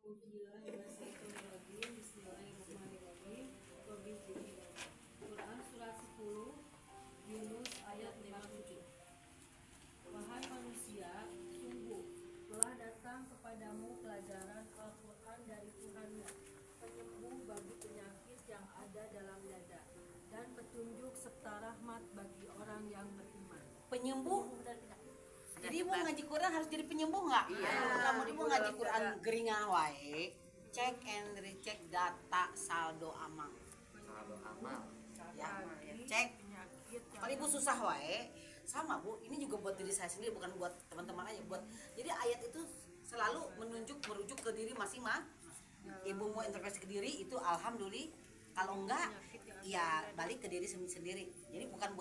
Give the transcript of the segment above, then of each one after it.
Bismillahirrahmanirrahim. Quran surat 10 Yunus ayat 57. Wahai manusia, sungguh telah datang kepadamu pelajaran Al-Quran dari Tuhanmu, penyembuh bagi penyakit yang ada dalam dada, dan petunjuk serta rahmat bagi orang yang beriman. Penyembuh. Jadi mau ngaji Quran harus jadi penyembuh nggak? Iya. Kamu mau ngaji Quran geringan wae, cek and recheck data saldo amal. Ya, cek. Kalau ibu susah wae, sama bu. Ini juga buat diri saya sendiri, bukan buat teman-teman aja. Jadi ayat itu selalu merujuk ke diri masing-masing. Ibu mau introspeksi ke diri itu alhamdulillah. Kalau enggak, ya balik ke diri sendiri. Jadi bukan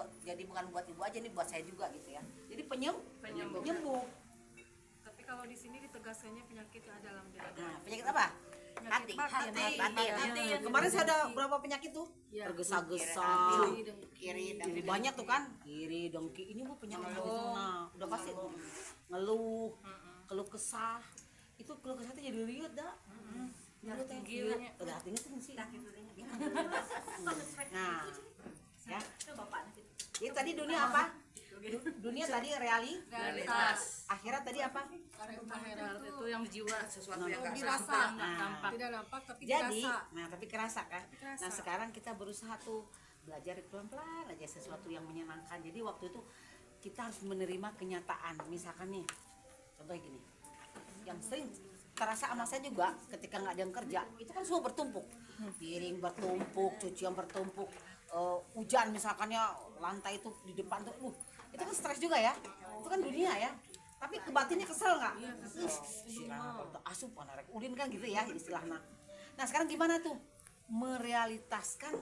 buat ibu aja, ini buat saya juga gitu ya. Jadi penyembuh. Tapi kalau di sini ditegaskannya penyakit yang ada dalam dada. Nah, penyakit apa? Hati. Kemarin saya ada berapa penyakit tuh? Ya. Tergesa-gesa. Kiri dengki. Banyak tuh kan? Kiri dengki. Ini bu penyakit nah, udah pasti ngeluh, keluh kesah. Itu keluh kesah itu jadi riut dah. Darah tinggi sih. Nah, ya. Ini tadi dunia apa? Dunia tadi realitas. Akhirat tadi apa? Akhirat itu yang jiwa, Sesuatu yang nggak dirasa, nampak. tidak nampak tapi Jadi, dirasa. tapi kerasa kan? Kerasa. Nah sekarang kita berusaha tuh belajar pelan-pelan aja sesuatu yang menyenangkan. Jadi waktu itu kita harus menerima kenyataan. Misalkan nih, contohnya gini, yang sering terasa sama saya juga ketika nggak ada yang kerja, itu kan semua bertumpuk, piring bertumpuk, cucian bertumpuk, hujan misalkannya lantai itu di depan tuh, itu kan stres juga ya, itu kan dunia ya. Tapi kebatinnya kesel nggak? Asup anak ulin kan gitu ya istilahnya. Nah sekarang gimana tuh merealitaskan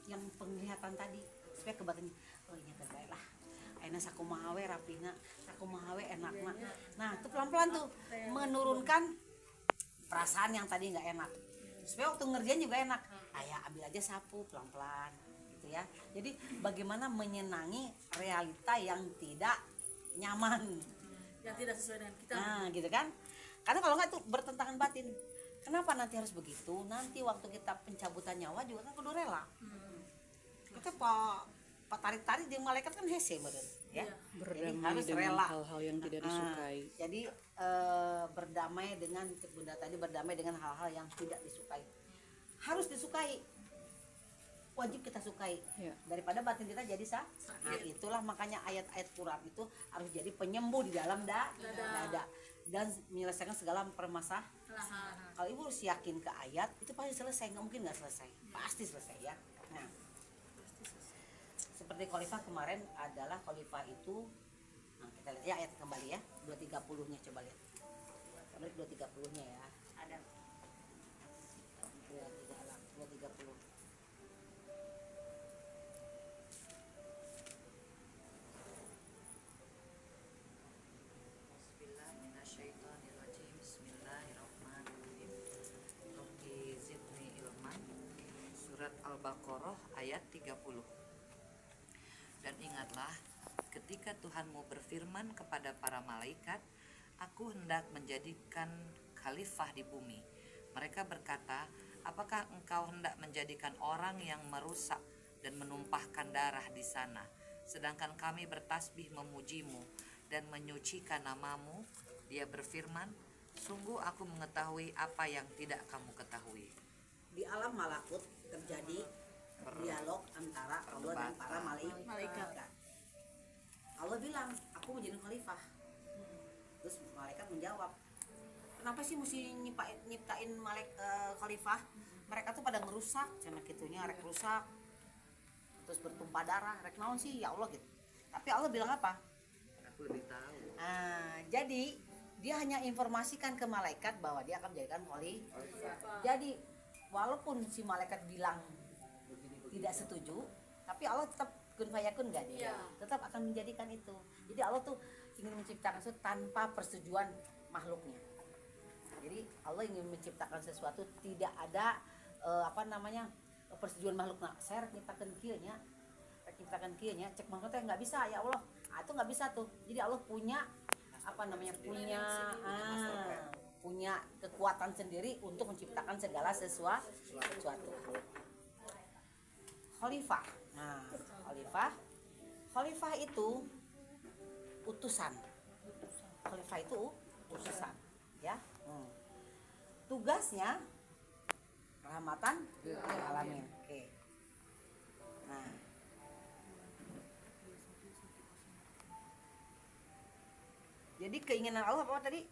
yang penglihatan tadi supaya kebatinnya, oh ini terbaik lah. Enak sakumaha we rapina, sakumaha we enakna. Nah, itu pelan-pelan tuh menurunkan perasaan yang tadi nggak enak. Supaya waktu ngerjain juga enak. Ayah ambil aja sapu pelan-pelan gitu ya. Jadi bagaimana menyenangi realita yang tidak nyaman. Yang tidak sesuai dengan kita. Nah, gitu kan? Karena kalau nggak itu bertentangan batin. Kenapa nanti harus begitu? Nanti waktu kita pencabutan nyawa juga kan kudu rela. Kita Pak tarik-tarik di malaikat kan hese bener ya. Berdamai harus dengan rela. hal-hal yang tidak disukai. Jadi berdamai dengan Bunda tadi, berdamai dengan hal-hal yang tidak disukai. Harus disukai. Wajib kita sukai. Ya. Daripada batin kita jadi sah. Nah, itulah makanya ayat-ayat Quran itu harus jadi penyembuh di dalam dada dan menyelesaikan segala permasalahan. Kalau ibu harus yakin ke ayat itu pasti selesai, nggak mungkin nggak selesai, pasti selesai ya. Nah, seperti khalifah kemarin adalah khalifah itu, nah kita lihat ya ayat kembali ya 230 nya coba lihat, kembali 230 nya ya, ada 230. Bismillahirrahmanirrahim. Rabbi zidni ilman. Surat Al-Baqarah ayat 30. Dan ingatlah ketika Tuhanmu berfirman kepada para malaikat, aku hendak menjadikan khalifah di bumi. Mereka berkata, apakah engkau hendak menjadikan orang yang merusak dan menumpahkan darah di sana, sedangkan kami bertasbih memujimu dan menyucikan namamu? Dia berfirman, sungguh aku mengetahui apa yang tidak kamu ketahui. Di alam malakut terjadi dialog antara Allah dan para malaikat. Allah bilang, aku mau jadi khalifah. Terus malaikat menjawab, kenapa sih mesti nyiptain khalifah? Mereka tuh pada ngerusak, cina gitunya rek rusak, terus bertumpah darah, rek naon sih ya Allah gitu. Tapi Allah bilang apa? Aku lebih tahu. Jadi dia hanya informasikan ke malaikat bahwa dia akan menjadikan khalifah. Jadi walaupun si malaikat bilang tidak setuju, tapi Allah tetap kun fayakun enggak dia? Tetap akan menjadikan itu. Jadi Allah tuh ingin menciptakan sesuatu tanpa persetujuan makhluknya. Jadi Allah ingin menciptakan sesuatu tidak ada persetujuan makhluk. Nah, saya menciptakan kieu nya, cek makhluknya nggak bisa ya Allah. Itu nggak bisa tuh. Jadi Allah punya punya punya kekuatan sendiri untuk menciptakan segala sesuatu. Khalifah. Nah, khalifah itu utusan. Khalifah itu utusan, ya. Tugasnya rahmatan lil alamin. Oke. Nah, jadi keinginan Allah apa tadi?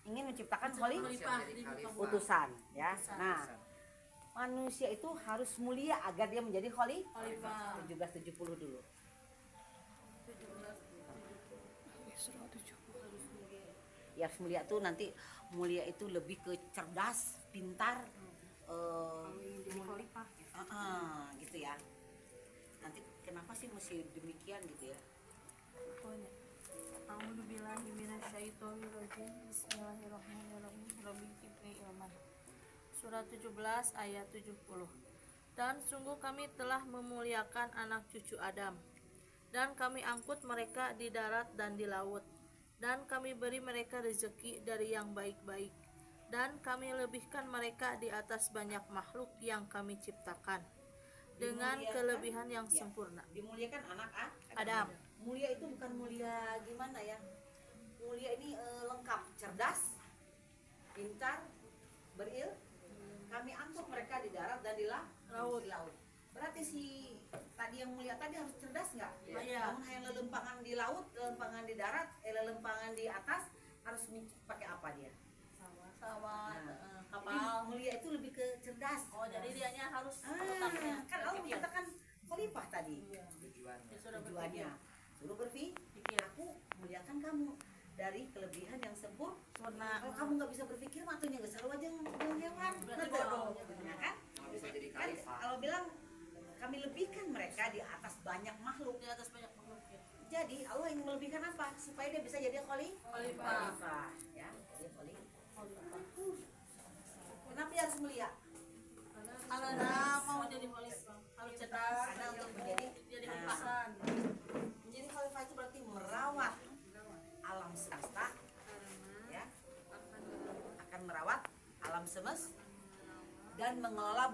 Ingin menciptakan Khalifah utusan, ya. Nah, manusia itu harus mulia agar dia menjadi Khalifah 1770 dulu. Ya, harus mulia tuh nanti mulia itu lebih ke cerdas, pintar, gitu ya. Nanti kenapa sih mesti demikian gitu ya? A'udzubillahi minasyaitonirrajim. Bismillahirrahmanirrahim. Rabbi zidni ilman. Surat 17 ayat 70. Dan sungguh kami telah memuliakan anak cucu Adam, dan kami angkut mereka di darat dan di laut, dan kami beri mereka rezeki dari yang baik-baik, dan kami lebihkan mereka di atas banyak makhluk yang kami ciptakan dengan Dimuliakan, kelebihan yang ya. sempurna. Dimuliakan anak Adam. Mulia itu bukan mulia gimana ya? Mulia ini lengkap, cerdas, pintar, berilmu. Kami angkut mereka di darat dan di laut. Berarti si tadi yang mulia tadi harus cerdas nggak? Iya. Namun yang lelempangan di laut, lelempangan di darat, lelempangan di atas harus pakai apa dia? pesawat, Nah, kapal. Jadi mulia itu lebih ke cerdas. Oh, jadi dianya harus otaknya kan Allah berpikir. menciptakan khalifah tadi. Dia sudah Tujuannya suruh berpikir, aku muliakan kamu dari kelebihan yang sempurna. Kalau kamu nggak bisa berpikir, matunya nggak selalu aja hewan. Berarti bodoh. Ya kan? bisa jadi Kan khalifah. kalau bilang kami lebihkan mereka di atas banyak makhluk. di atas banyak makhluk ya. Jadi Allah ingin melebihkan apa? Supaya dia bisa jadi khalifah. Ya, jadi khalifah. Kenapa dia harus mulia? Karena mau jadi khalifah harus cerdas, Karena untuk menjadi khalifah. menjadi khalifah itu berarti merawat alam semesta, ya, akan merawat alam semesta dan mengelola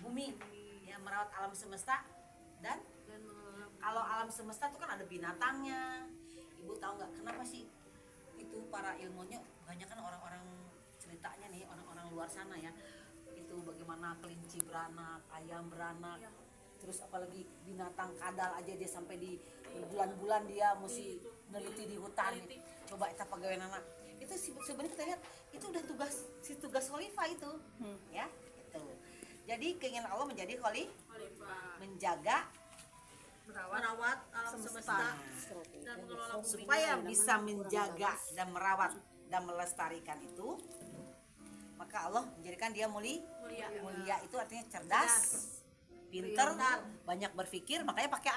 bumi, ya, merawat alam semesta dan kalau alam semesta itu kan ada binatangnya. Ibu tahu nggak kenapa sih itu para ilmunya banyak kan orang-orang ceritanya nih, orang-orang luar sana ya, itu bagaimana kelinci beranak, ayam beranak, terus apalagi binatang kadal aja dia sampai di bulan-bulan dia mesti neliti di hutan. Coba kita pegawai anak itu sebenarnya kita lihat itu udah tugas khalifah itu, ya itu. Jadi keinginan Allah menjadi khalifah, menjaga Merawat alam semesta dan mengelola bumi. supaya bisa menjaga dan merawat dan melestarikan itu, maka Allah menjadikan dia mulia itu artinya cerdas, pinter, banyak berpikir, makanya pakai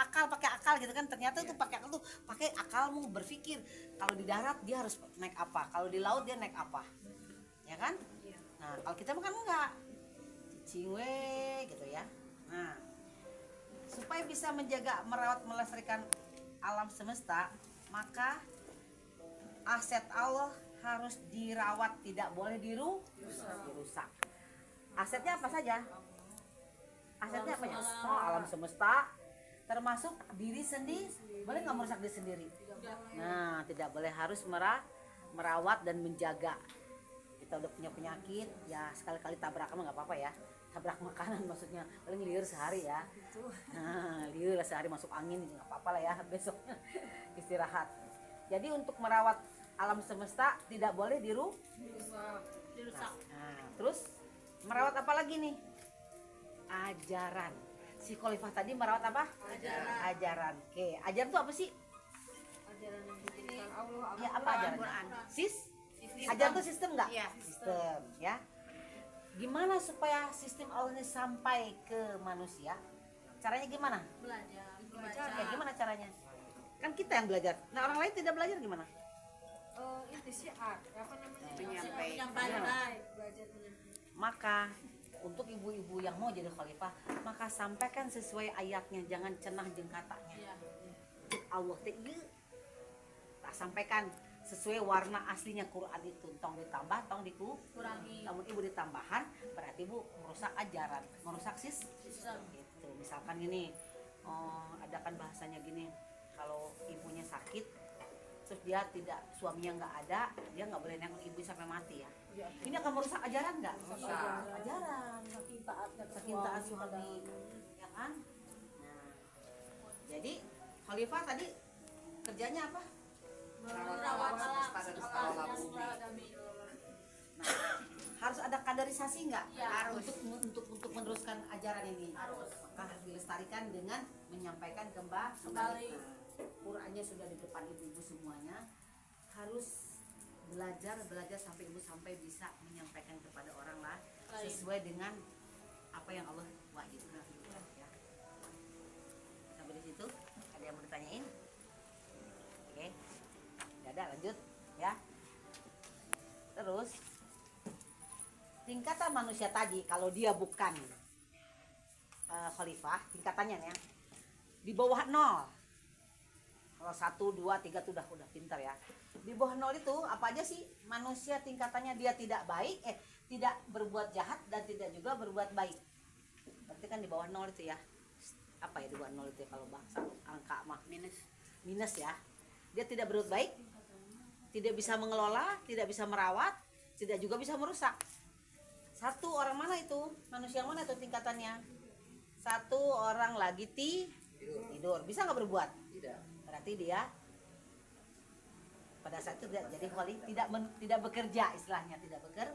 akal gitu kan. Ternyata itu pakai akal tuh, pakai akalmu berpikir. Kalau di darat dia harus naik apa, kalau di laut dia naik apa, ya kan? Nah kalau kita makan enggak, cicing we gitu ya. Nah supaya bisa menjaga, merawat, melestarikan alam semesta, maka aset Allah harus dirawat, tidak boleh dirusak. Asetnya apa saja? Asetnya apa? Oh, alam semesta, termasuk diri sendiri. Boleh nggak merusak diri sendiri? Nah, tidak boleh, harus merawat dan menjaga. Kita udah punya penyakit, ya sekali-kali tabrakan nggak apa-apa ya. Tabrak makanan maksudnya, paling liur sehari ya. Nah, liur sehari masuk angin nggak apa-apa lah ya, besoknya istirahat. Jadi untuk merawat alam semesta tidak boleh dirusak. Nah, terus merawat apa lagi nih? Ajaran. Si khalifah tadi merawat apa? Ajaran. Oke, ajaran itu apa sih? Ya, apa ajaran? Ajaran itu sistem nggak? Sistem, ya. Gimana supaya sistem Allah ini sampai ke manusia? Caranya gimana? Belajar, Ya, gimana caranya? Kan kita yang belajar. Nah, orang lain tidak belajar gimana? Itu sih apa namanya? menyampaikan. Maka untuk ibu-ibu yang mau jadi khalifah, maka sampaikan sesuai ayatnya, jangan cenah jeung katanya. Allah teh ieu tak sampaikan sesuai warna aslinya Quran itu, tong ditambah tong Kurangi. namun ibu ditambahan berarti ibu merusak ajaran, merusak Sistem. gitu. Misalkan gini, ada kan bahasanya gini, kalau ibunya sakit terus dia tidak, suaminya nggak ada, dia nggak boleh nengok ibu sampai mati ya. Ini akan merusak ajaran nggak? Ajaran, saking taatnya ke saking taat suami, ya kan? Nah, jadi Khalifah tadi kerjanya apa? Merawat alam. pada Alam. bumi. Nah, harus ada kaderisasi nggak? Ya. Harus untuk meneruskan ajaran ini. Harus. Maka harus dilestarikan dengan menyampaikan kembali. Nah, Qurannya sudah di depan ibu-ibu semuanya. Harus belajar sampai bisa menyampaikan kepada orang lah Lain. sesuai dengan apa yang Allah wahyukan. Ya. Sampai di situ ada yang mau ditanyain? Oke. Nggak ada, lanjut ya. Terus tingkatan manusia tadi kalau dia bukan khalifah, tingkatannya ya di bawah 0. Kalau 1, 2, 3 tuh udah pintar ya. Di bawah 0 itu apa aja sih manusia tingkatannya? Dia tidak baik, tidak berbuat jahat dan tidak juga berbuat baik. Berarti kan di bawah 0 itu ya. Apa ya di bawah 0 itu ya, kalau bahasa angka mah minus ya. Dia tidak berbuat baik, tidak bisa mengelola, tidak bisa merawat, tidak juga bisa merusak. Satu orang mana itu? Manusia yang mana itu tingkatannya? Satu orang lagi tidur. Bisa nggak berbuat? Tidak. Berarti dia pada saat itu jadi kholi, tidak bekerja, istilahnya tidak bekerja.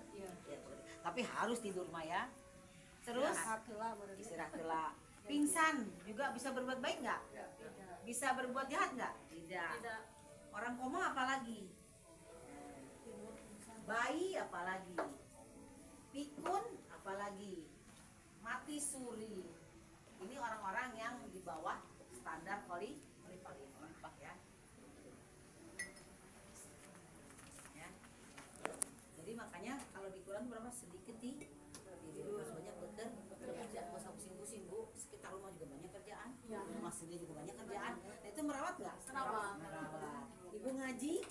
Tapi harus tidur Maya. Terus istirahat heula. Pingsan juga bisa berbuat baik nggak? Bisa berbuat jahat nggak? Tidak. Orang koma apalagi? Bayi apalagi? Pikun apalagi? Mati suri. Ini orang-orang yang di bawah standar khalifah ya. Ya. Jadi makanya kalau di Quran berapa sedikit tidur, banyak bekerja, nggak usah pusing-pusing Bu. Sekitar rumah juga banyak kerjaan, rumah sendiri juga banyak kerjaan. Nah, itu merawat nggak? Merawat. Ibu ngaji,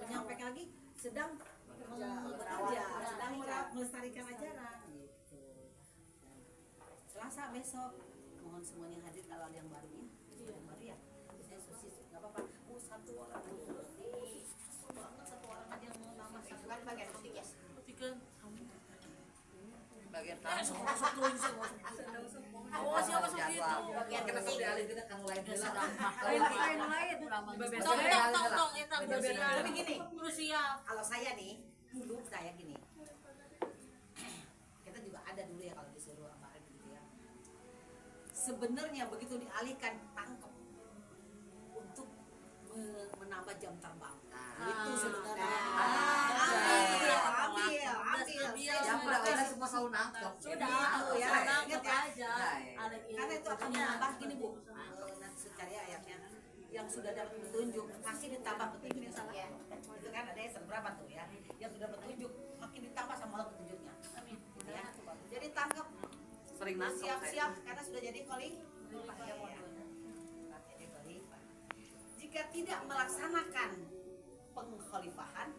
menyampaikan lagi sedang bekerja, sedang melestarikan ajaran gitu. Selasa besok mohon semuanya hadir kalau ada yang baru ya. Yang baru ya. Biasanya sosis nggak apa-apa. Satu orang aja berarti. Banget satu orang aja yang mau nama satu kan bagian ketik ya. Bagian kamu. Oh, siapa seperti itu? Bagian ketik. Kita kan mulai dulu. Tong, intang berusia. Tapi gini, Berusia. kalau saya nih, dulu saya gini. Kita juga ada dulu ya kalau disuruh amarin gitu ya. Sebenarnya begitu dialihkan tangkap untuk menambah jam terbang. Itu sebenarnya. Ambil. Jam berapa kita semua selalu nangkep. Sudah, ya. nangkep aja. Karena itu akan menambah gini Bu. Nanti cari ayatnya yang sudah dapat petunjuk pasti ditambah petunjuknya ya. Itu kan ada yang berapa tuh ya? Yang sudah petunjuk makin ditambah sama Allah petunjuknya. Gitu ya. Jadi tangkap, Sering nangkep. siap-siap karena sudah jadi khalifah. Jika tidak melaksanakan pengkhalifahan,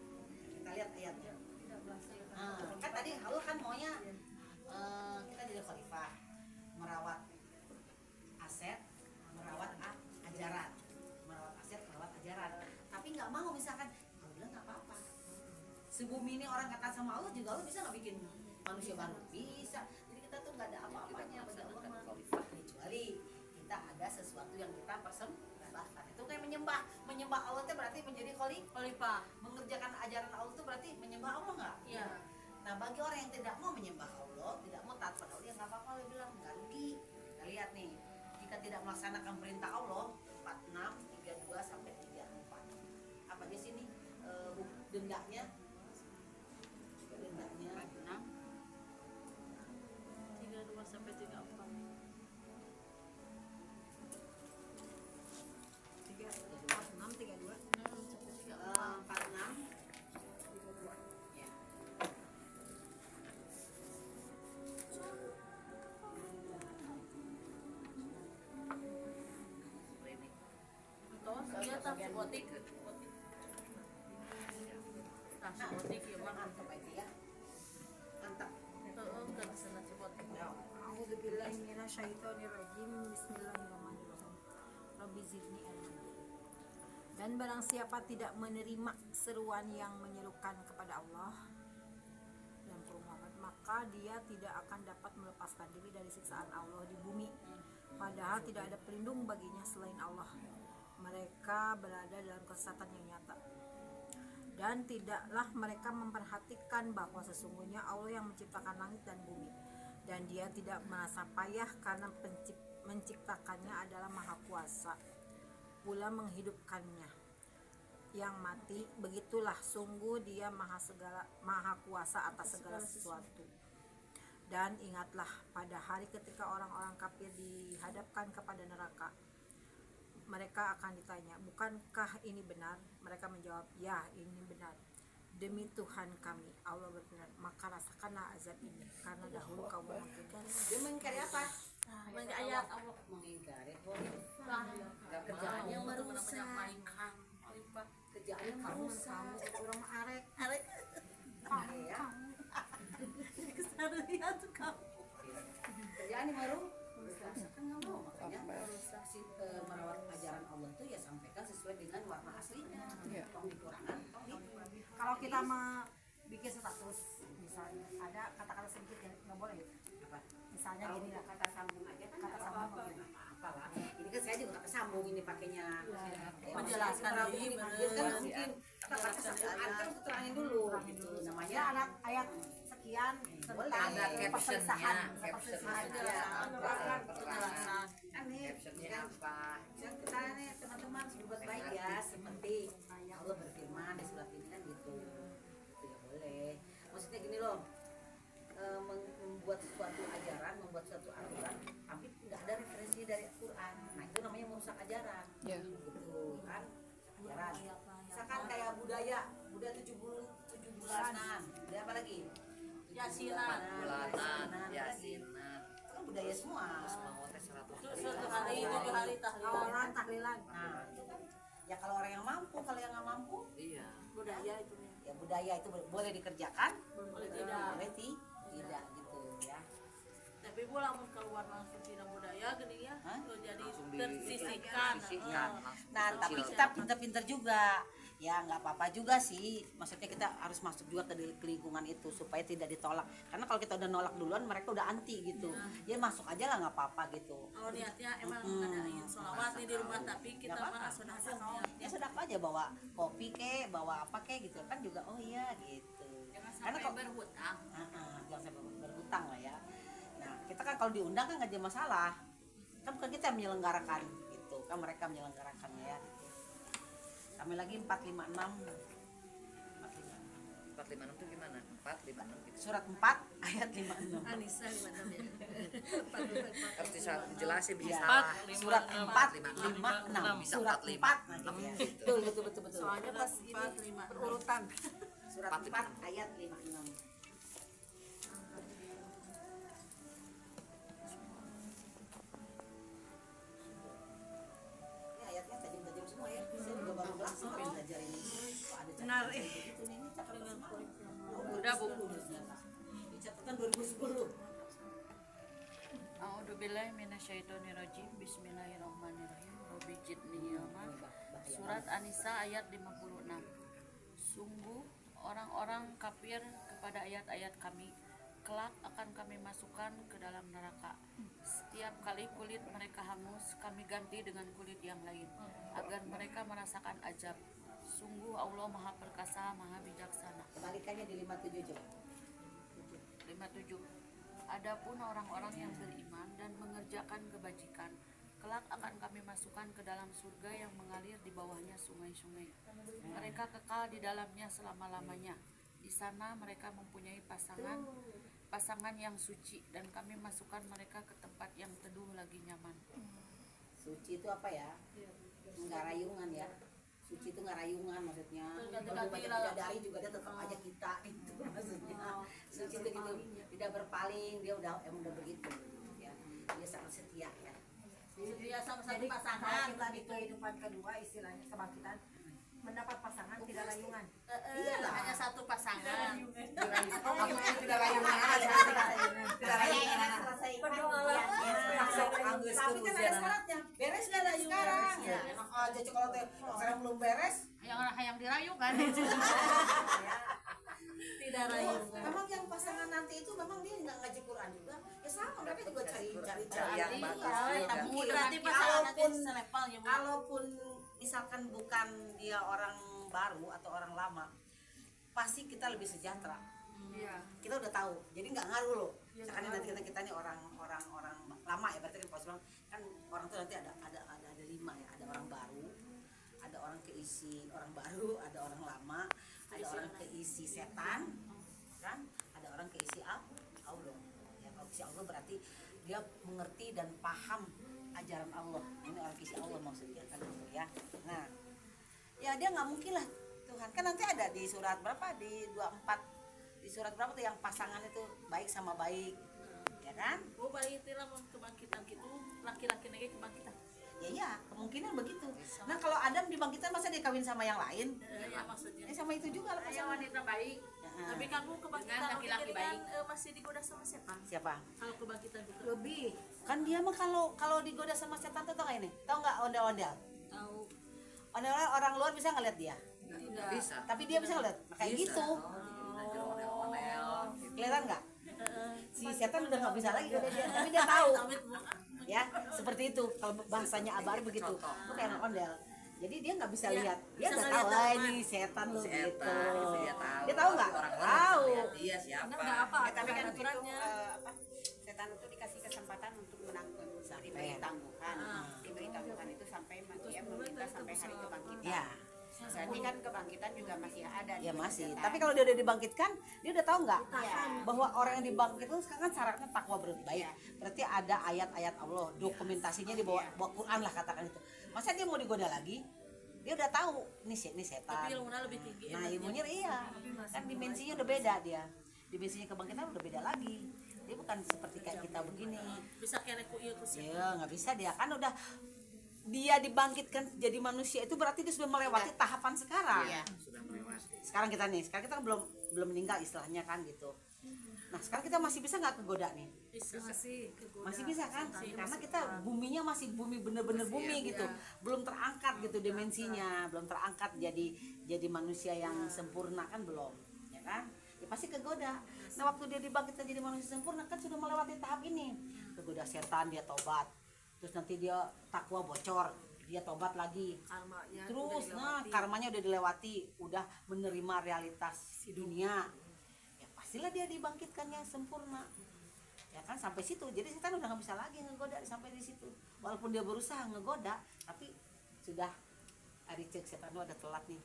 kita lihat ayatnya. Kan tadi Allah kan maunya kita jadi khalifah, merawat aset, merawat ajaran, tapi nggak mau misalkan kalau bilang nggak apa-apa. Sebumi ini orang kata sama Allah juga Allah bisa nggak bikin manusia baru? Bisa. Jadi kita tuh nggak ada apa-apanya bagi Allah kecuali kita ada sesuatu yang kita persembahkan. Itu kayak menyembah Allah itu berarti menjadi khalifah. Mengerjakan ajaran Allah itu berarti menyembah Allah nggak? Iya. Nah bagi orang yang tidak mau menyembah Allah, tidak mau taat pada Allah, ya nggak apa-apa. Allah bilang nggak rugi. Kita lihat nih, jika tidak melaksanakan perintah Allah 46, 32 sampai 34. Apa di sini dendanya? Dendanya 32 sampai 34. 46, 32, 46. Ya. Terus dia tak botik. Nah, cipotik ya mah. Mantap aja ya. Mantap. Heeh, ke sana cipotik. A'udzubillahi minasyaitonirrajim. Bismillahirrahmanirrahim. Rabbi zidni ilman. Dan barang siapa tidak menerima seruan yang menyerukan kepada Allah dan Muhammad, maka dia tidak akan dapat melepaskan diri dari siksaan Allah di bumi. Padahal tidak ada pelindung baginya selain Allah. Mereka berada dalam kesesatan yang nyata. Dan tidaklah mereka memperhatikan bahwa sesungguhnya Allah yang menciptakan langit dan bumi, dan dia tidak merasa payah karena menciptakannya adalah maha kuasa pula menghidupkannya yang mati. Begitulah sungguh dia maha kuasa atas segala sesuatu. Dan ingatlah pada hari ketika orang-orang kafir dihadapkan kepada neraka, mereka akan ditanya, bukankah ini benar? Mereka menjawab, ya, ini benar. Demi Tuhan kami, Allah berfirman, maka rasakanlah azab ini karena dahulu kamu mengingkari. Dia mengingkari apa? Bagi ayat Allah. Mengingkari Kerjaannya merusak. menyampaikan. Kerjaannya merusak. Orang arek, Arek Ya. kesadaran tuh kamu. Kerjaannya merusak kan nggak mau, makanya merawat ajaran Allah itu ya sampaikan sesuai dengan warna aslinya. Iya. Tong dikurangan, tong kalau kita mau bikin status, misalnya ada kata-kata sedikit ya nggak boleh. apa? Misalnya Kalau gini untuk lah, kata sambung aja kan Kata nggak sambung apa-apa, oke. nggak apa-apa lah. Ini kan saya juga kata sambung ini pakainya. Menjelaskan Maksudnya lagi, kan bener. mungkin kata-kata sambungan kan keterangin dulu gitu. Namanya ya ada ayat sekian boleh. tentang Ada perpisahan, captionnya, perpisahan. Penjelasan. Kan nih, Captionnya kan apa? yang kita nih teman-teman berbuat baik ya, seperti Allah berfirman di surat ini kan gitu. Tidak boleh. Maksudnya gini loh, membuat suatu ajaran, membuat suatu aturan, tapi nggak ada referensi dari Al-Quran. Nah itu namanya merusak ajaran. Ya. Gitu kan? Ajaran. Misalkan kayak budaya 7 bulanan, budaya apa lagi? Yasinan. Bulanan, Yasinan. yasinan. Itu kan budaya semua. Mau tes 100 Suatu hari, 7 hari tahlilan. Awalan tahlilan. Nah, itu kan ya kalau orang yang mampu, kalau yang nggak mampu, Iya. Budaya itu nih. ya budaya itu boleh dikerjakan, Boleh tidak. boleh tidak gitu ya. Tapi bu lamun keluar langsung tina budaya gini ya, Hah? tuh jadi Langsung tersisihkan. disisihkan, Heeh. langsung Nah, tapi kecil. kita pinter-pinter juga. Ya nggak apa-apa juga sih. Maksudnya kita harus masuk juga ke lingkungan itu supaya tidak ditolak. Karena kalau kita udah nolak duluan, mereka udah anti gitu. Ya masuk aja lah nggak apa-apa gitu. Kalau niatnya emang ngadain sholawat nih di rumah, tapi kita Nggak mah apa-apa. asal-asal Ya sudah aja bawa kopi bawa apa gitu kan juga. Oh iya gitu. Jangan Karena sampai kok berhutang. jangan sampai berhutang lah ya. Nah kita kan kalau diundang kan nggak ada masalah. Kan bukan kita yang menyelenggarakan gitu. Kan mereka menyelenggarakannya ya. Kami lagi 456. 456 itu gimana? 456 gitu. Surat 4 ayat 56. Anissa gimana ya? Harus dijelasin bisa Ya, salah. surat 456. Bisa Surat 45. 4 nah gitu ya. Betul. Soalnya pas ini Urutan. Surat 4 ayat 56. Ini ayatnya tajam-tajam semua ya. Saya juga baru belajar belajar ini. Kok ada Benar, catatan gitu nih. Ini catatan semua. Udah, Bu. Ini catatan 2010. A'udzubillahi minasyaitonirrajim. Bismillahirrahmanirrahim. Rabbi zidni ilman. Surat An-Nisa ayat 56. Sungguh orang-orang kafir kepada ayat-ayat kami, kelak akan kami masukkan ke dalam neraka. Setiap kali kulit mereka hangus, kami ganti dengan kulit yang lain, agar mereka merasakan azab. Sungguh Allah Maha Perkasa, Maha Bijaksana. Kebalikannya di 57 coba. 57. Adapun orang-orang yang beriman dan mengerjakan kebajikan, kelak akan kami masukkan ke dalam surga yang mengalir di bawahnya sungai-sungai. Mereka kekal di dalamnya selama-lamanya. Di sana mereka mempunyai pasangan yang suci, dan kami masukkan mereka ke tempat yang teduh lagi nyaman. Suci itu apa ya? Nggak rayungan ya. Suci itu nggak rayungan maksudnya. Kalau baca bidadari juga dia tetap aja kita itu maksudnya. Suci itu gitu, tidak berpaling, dia emang udah begitu ya. Dia sangat setia ya. setia sama satu Jadi kalau pasangan kita di kehidupan kedua istilahnya kebangkitan, mendapat pasangan tidak rayungan. Iyalah. hanya satu pasangan. Oh, maksudnya tidak rayuan aja. Tidak rayuan. Tapi kan ada syaratnya. Beres nggak dari sekarang? Enak aja kalau sekarang belum beres. yang dirayu kan. Tidak rayuan. Memang yang pasangan nanti itu memang dia nggak ngaji Quran juga. Ya sama, mereka juga cari yang bagus. Berarti pasangan nanti Kalaupun selevel ya Bu. kalaupun misalkan bukan dia orang baru atau orang lama, pasti kita lebih sejahtera. Iya. Kita udah tahu, jadi nggak ngaruh loh. Misalkan nanti kita nih orang lama ya, berarti kan kalau bilang kan orang tuh nanti ada 5 ya, ada orang baru, ada orang keisi orang baru, ada orang lama, ada orang keisi setan, kan? Ada orang keisi Allah. Ya, kalau keisi Allah berarti dia mengerti dan paham ajaran Allah. Ini orang keisi Allah maksudnya kan gitu ya. Nah, ya dia nggak mungkin lah Tuhan. Kan nanti ada di surat berapa, di 24, di surat berapa tuh yang pasangan itu baik sama baik, ya kan? Bu bayi itu lamun kebangkitan gitu, laki-laki lagi kebangkitan. Ya kemungkinan begitu. Nah kalau Adam dibangkitkan masa dia kawin sama yang lain? Ya maksudnya. Sama itu juga lah pasangan. Wanita baik. Tapi kan Bu kebangkitan Dengan laki-laki mungkin kan, baik. masih digoda sama setan. Siapa? Kalau kebangkitan gitu. Lebih. Kan dia mah kalau digoda sama setan tuh tau gak ini? Tahu nggak ondel-ondel? Tahu. Ondel-ondel orang luar bisa ngeliat dia, Nggak bisa. tapi dia bisa ngeliat. Nah, kayak Bisa. gitu. Ondel-ondel. Kelihatan nggak? Si setan udah nggak bisa lagi goda dia, tapi dia tahu. Amit Bu. Ya seperti itu kalau bahasanya Abar begitu. Itu kayak anak ondel. Jadi dia nggak bisa lihat. Dia bisa udah ngeliat tahu dalaman. ini setan loh gitu. Setan, dia tahu. Dia tahu nggak? Orang lain Tahu. bisa lihat dia siapa. Enggak apa, Tapi kan itu aturannya. setan itu dikasih kesempatan untuk menanggung, diberi tangguhan, diberi tangguhan itu sampai dia meminta sampai hari kebangkitan. Ya. Berarti kan kebangkitan juga masih ada. Ya di masih. setan. Tapi kalau dia udah dibangkitkan, dia udah tahu nggak Iya. bahwa orang yang dibangkitkan sekarang kan syaratnya takwa berbuat baik. Berarti ada ayat-ayat Allah, dokumentasinya di bawah Quran lah katakan itu. Masa dia mau digoda lagi? Dia udah tahu ini setan. Tapi ilmunya lebih tinggi. Nah ilmunya iya, kan dimensinya udah beda dia. Dimensinya kebangkitan udah beda lagi. Dia bukan seperti kayak kita begini. Bisa kene ku ieu ku sia. Ya nggak bisa dia kan udah dia dibangkitkan jadi manusia itu berarti dia sudah melewati tahapan sekarang. Iya. Sudah melewati. Sekarang kita kan belum meninggal istilahnya kan gitu. Nah sekarang kita masih bisa nggak kegoda nih? Bisa. Masih bisa kan? Karena kita buminya masih bumi bener-bener bumi gitu, belum terangkat gitu dimensinya, belum terangkat jadi manusia yang sempurna kan belum, ya kan? Ya pasti kegoda. Nah waktu dia dibangkitkan jadi manusia sempurna kan sudah melewati tahap ini, kegoda setan dia tobat, terus nanti dia takwa bocor, dia tobat lagi, Karmanya terus udah nah dilewati. karmanya udah dilewati, udah menerima realitas dunia, ya pastilah dia dibangkitkannya sempurna. Ya kan sampai situ, jadi setan udah nggak bisa lagi ngegoda sampai di situ. Walaupun dia berusaha ngegoda, tapi sudah hari cek setan udah telat nih.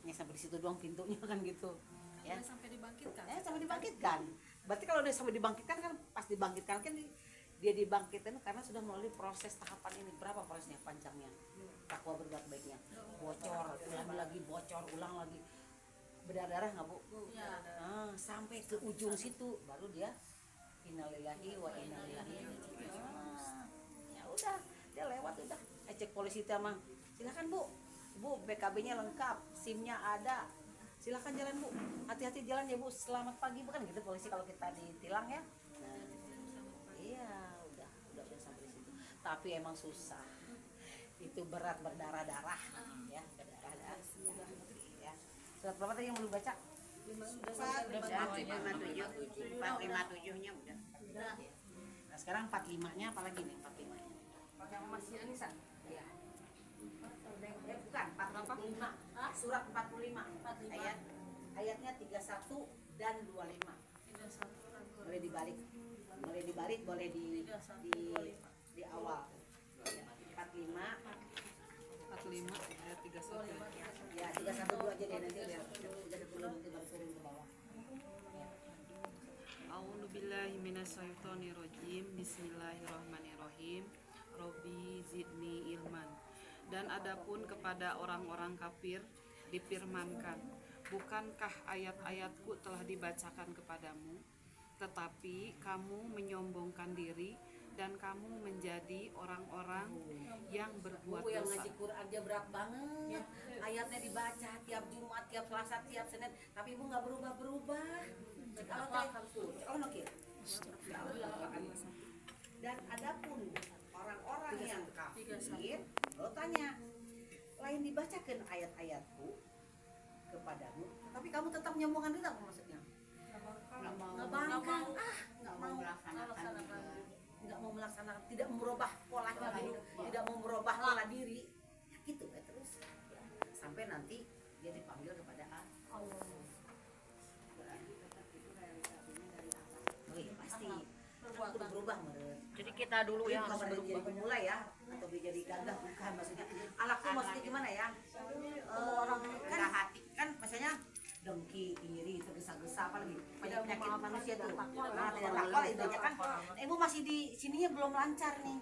Ya sampai di situ doang pintunya kan gitu. Ya Sampai dibangkitkan. sampai dibangkitkan. Berarti kalau dia sampai dibangkitkan kan pas dibangkitkan kan dia dibangkitkan karena sudah melalui proses tahapan ini. Berapa prosesnya panjangnya? Takwa berbuat baiknya. Bocor, ulang lagi, bocor, ulang lagi. Berdarah nggak Bu? Ya. Nah, sampai ke ujung situ baru dia innalillahi wa inna ilaihi raji'un. Ya udah, dia lewat udah. Cek polisi itu mah. Silakan Bu, BKB-nya lengkap, SIM-nya ada. Silakan jalan Bu. Hati-hati jalan ya Bu. Selamat pagi bukan gitu polisi kalau kita ditilang ya. Nah, iya, udah sampai di situ. Tapi emang susah. Itu berat berdarah-darah ya, berdarah-darah. Ya. Surat berapa tadi yang belum baca? 457-nya udah. Nah, sekarang 45-nya apalagi nih 45-nya? Yang masih Anissa. Iya. Bukan, 45. Surat 45. Ayatnya 31 dan 25. Boleh dibalik. Boleh di awal. 45. 45 ayat 31. Ya, 31 dulu aja deh nanti biar 31 dulu nanti baru turun ke bawah. A'udzubillahi minasyaitonirrajim. Bismillahirrahmanirrahim. Robbi zidni ilman. Dan adapun kepada orang-orang kafir difirmankan, bukankah ayat-ayatku telah dibacakan kepadamu, tetapi kamu menyombongkan diri dan kamu menjadi orang-orang yang berbuat Bu yang dosa. ngaji Quran aja berat banget. Ayatnya dibaca tiap Jumat, tiap Selasa, tiap Senin, tapi ibu nggak berubah-berubah. Kalau dan adapun orang-orang yang kafir, lo tanya, lain dibacakan ayat-ayatku kepadamu, tapi kamu tetap nyambungan itu apa maksudnya? nggak mau Nggak mau melaksanakan, tidak merubah pola hidup, tidak mau merubah pola diri, ya gitu kan terus sampai nanti dia dipanggil kepada Allah. Oh iya pasti kan kudu berubah menurut. Jadi kita dulu yang harus Bukan jadi pemula ya, atau dia jadi gagah, bukan maksudnya. Alakku maksudnya gimana ya? Orang kan hati kan maksudnya dengki, iri, tergesa-gesa apa lagi penyakit manusia tuh. Nah, tidak takwa intinya kan. Ibu masih di sininya belum lancar nih,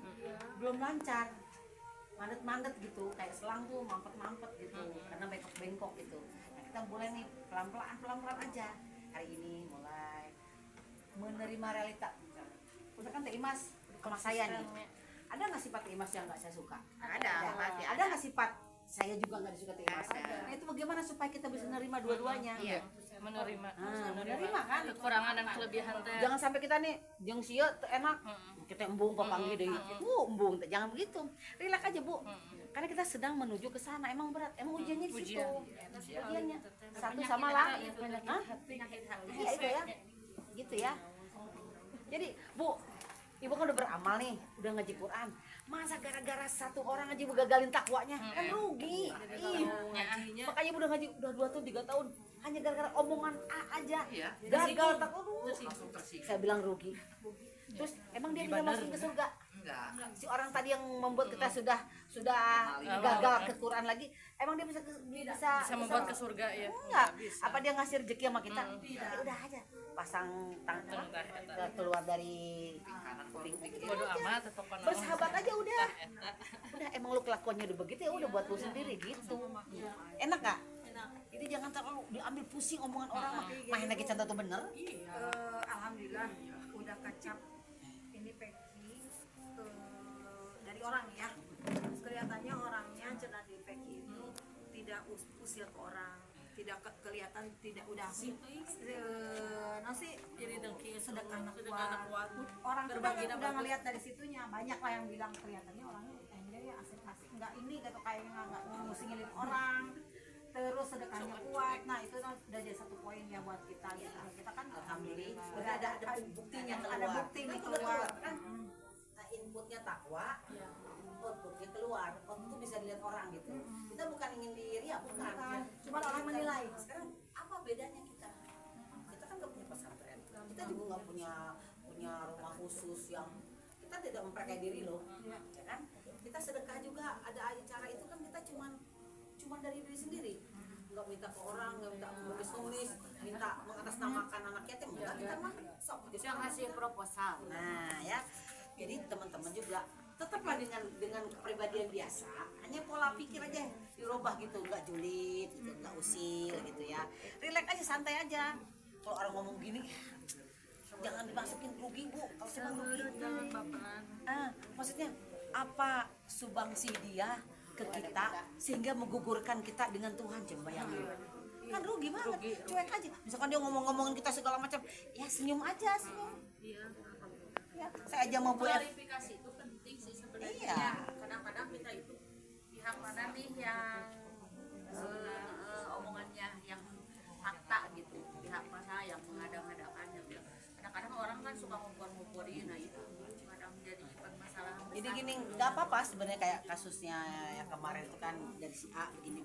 belum lancar. Mandet-mandet gitu, kayak selang tuh mampet-mampet gitu, karena bengkok-bengkok gitu. Nah, kita mulai nih pelan-pelan aja. Hari ini mulai menerima realita. Misalkan Teh Imas sama saya nih, ada nggak sifat Teh Imas yang nggak saya suka? Ada, pasti Ada nggak sifat saya juga nggak disuka Teh Imas? Nah itu bagaimana supaya kita bisa menerima dua-duanya? Iya, menerima. Menerima kan? Kekurangan dan kelebihan teh. Jangan sampai kita nih jeung sia teu enak, kita embung papanggih deui. Embung, jangan begitu. Rileks aja, Bu. Karena kita sedang menuju ke sana, emang berat, emang ujiannya di situ. Ujiannya satu sama lah. Iya itu ya. Gitu ya. Jadi, Bu, Ibu kan udah beramal nih, udah ngaji Quran. Masa gara-gara satu orang aja Ibu gagalin takwanya? Kan rugi. Makanya Ibu udah ngaji udah 2 tahun, 3 tahun. Hanya gara-gara omongan A aja. Iya. Gagal takwa. Langsung tersiksa. Saya bilang rugi. Terus emang dia bisa masuk ke surga? Enggak. Si orang tadi yang membuat kita sudah gagal ke Quran lagi, emang dia bisa Membuat ke surga ya. enggak? Apa dia ngasih rezeki sama kita? Ya udah aja, pasang tangan keluar dari Kanan kuping kiri. Bodoh amat tetep bersahabat aja udah. Udah emang lu kelakuannya udah begitu ya udah buat lu sendiri gitu. Enak gak? Jadi jangan terlalu diambil pusing omongan orang mah. Main lagi contoh tuh bener. alhamdulillah udah kacap ini Peki dari orang ya, kelihatannya orangnya cenah di Peki itu tidak usil ke orang, tidak kelihatan, tidak udah nasi Jadi dengki sedekah anak kuat. Orang tuh udah ngelihat dari situnya, banyak lah yang bilang kelihatannya orangnya enggak ya asik-asik, nggak ini gitu kayaknya nggak ngusingin orang, terus sedekahnya kuat. Nah itu udah jadi satu poin ya buat kita gitu. Kita kan alhamdulillah Udah ada buktinya keluar. ada bukti nih Itu udah keluar. kan. Nah, inputnya takwa, outputnya keluar. Output itu bisa dilihat orang gitu. Kita bukan ingin diri ya, bukan. Cuma orang menilai. Sekarang apa bedanya kita? Kita kan nggak punya pesantren. Kita juga nggak punya rumah khusus yang kita tidak memperkaya diri loh, ya kan? Kita sedekah juga ada acara itu kan kita cuman dari diri sendiri. Nggak minta ke orang, nggak minta nulis, minta mengatasnamakan anak yatim, enggak, kita mah sok Itu yang hasil proposal. Nah ya, jadi teman-teman juga tetaplah dengan kepribadian biasa, hanya pola pikir aja dirubah gitu, nggak julid, gitu, nggak usil gitu ya, relax aja, santai aja. Kalau orang ngomong gini, jangan dimasukin rugi Bu, kalau saya rugi. Maksudnya apa sumbangsi dia ke kita sehingga menggugurkan kita dengan Tuhan, coba bayangin. Kan rugi banget, cuek aja. Misalkan dia ngomongin kita segala macam, ya senyum aja, senyum. Ya, saya aja mau buat Klarifikasi itu penting sih sebenarnya. Iya. Kadang-kadang kita itu pihak mana nih yang omongannya yang fakta gitu, pihak mana yang mengada-ngadakan yang kadang-kadang orang kan suka ngumpul-ngumpulin, nah itu kadang jadi permasalahan. jadi gini, nggak apa-apa sebenarnya kayak kasusnya yang kemarin itu kan dari si A begini.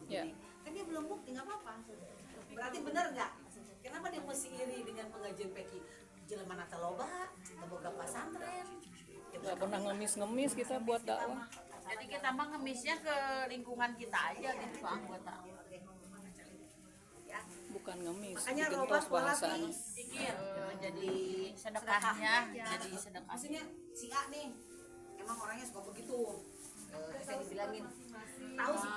Kan dia belum bukti, nggak apa-apa. Berarti benar nggak? Kenapa dia mesti iri dengan pengajian Peki? Jelema nata loba, boga pesantren. Gak pernah ngemis-ngemis kita buat dakwah. Jadi kita mah ngemisnya ke lingkungan kita aja gitu ke anggota. Bukan ngemis, Makanya bikin robah tos pola bahasanya. Pikir jadi sedekahnya, jadi sedekah. Maksudnya si A nih, emang orangnya suka begitu. Saya dibilangin, tahu sih,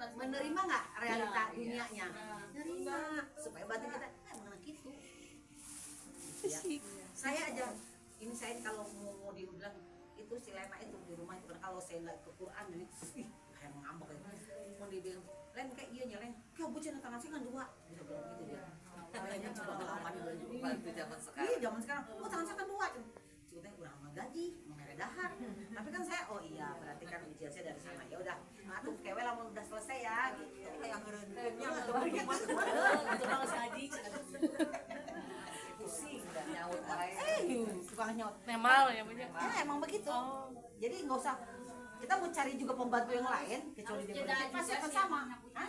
menerima nggak realita dunianya? Menerima, supaya batin kita, emang anak itu. Ya. Saya aja ini saya kalau mau dibilang itu si Lena itu di rumah itu kan kalau saya nggak ke Quran jadi kayak ngambek ya. Mau dibilang Len kayak iya nya Len kau bucin tangan sih kan dua bisa bilang gitu dia. Kayaknya coba ngelawan dulu. Waktu zaman sekarang. Iya zaman sekarang oh tangan saya kan dua ceritanya kurang sama gaji mau meredahan tapi kan saya oh iya berarti kan ujian saya dari sana ya udah tuh kewe lah mau udah selesai ya gitu kayak ngerentengnya Untuk kalau gaji pusing dan Nyaut wae. suka nyaut Nemal ya punya. ya emang begitu jadi nggak usah kita mau cari juga pembantu yang lain kecuali dia berjeda pasti akan sama. Hah?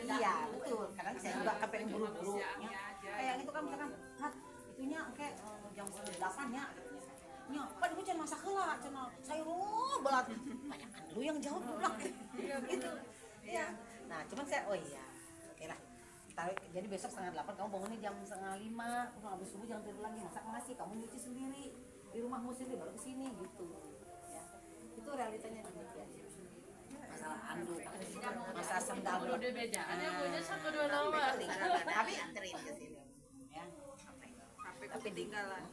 Iya betul kadang saya juga kepengen buru-buru ya. Kayak itu kan misalkan itunya kayak jam 8 ya nya pan gue can masak heula cenah sayur belat banyakan lu yang jawab pulang gitu iya nah cuman saya oh iya oke lah jadi besok 7:30 kamu bangunnya jam 4:30 udah habis subuh jangan tidur lagi masak nasi kamu nyuci sendiri di rumahmu sendiri baru kesini gitu ya itu realitanya demikian masalah anduk masalah sendal Udah beda. Ada punya satu dua nama. tapi anterin ke sini ya Tapi ketinggalan.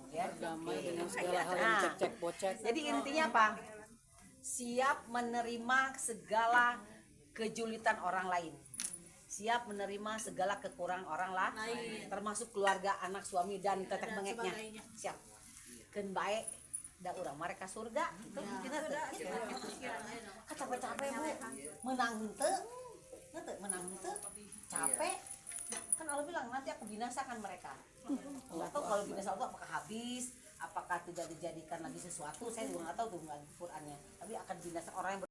ya Damai dengan segala hal yang cek-cek bocek. jadi intinya apa siap menerima segala kejulitan orang lain siap menerima segala kekurangan orang lain termasuk keluarga anak suami dan tetek bengeknya siap ken baik da urang mereka surga itu kita capek-capek bu menang henteu menang henteu capek kan Allah bilang nanti aku binasakan mereka nggak tahu kalau binasa itu apakah habis apakah tidak dijadikan lagi sesuatu saya juga nggak tahu tuh nggak Qurannya tapi akan binasa orang yang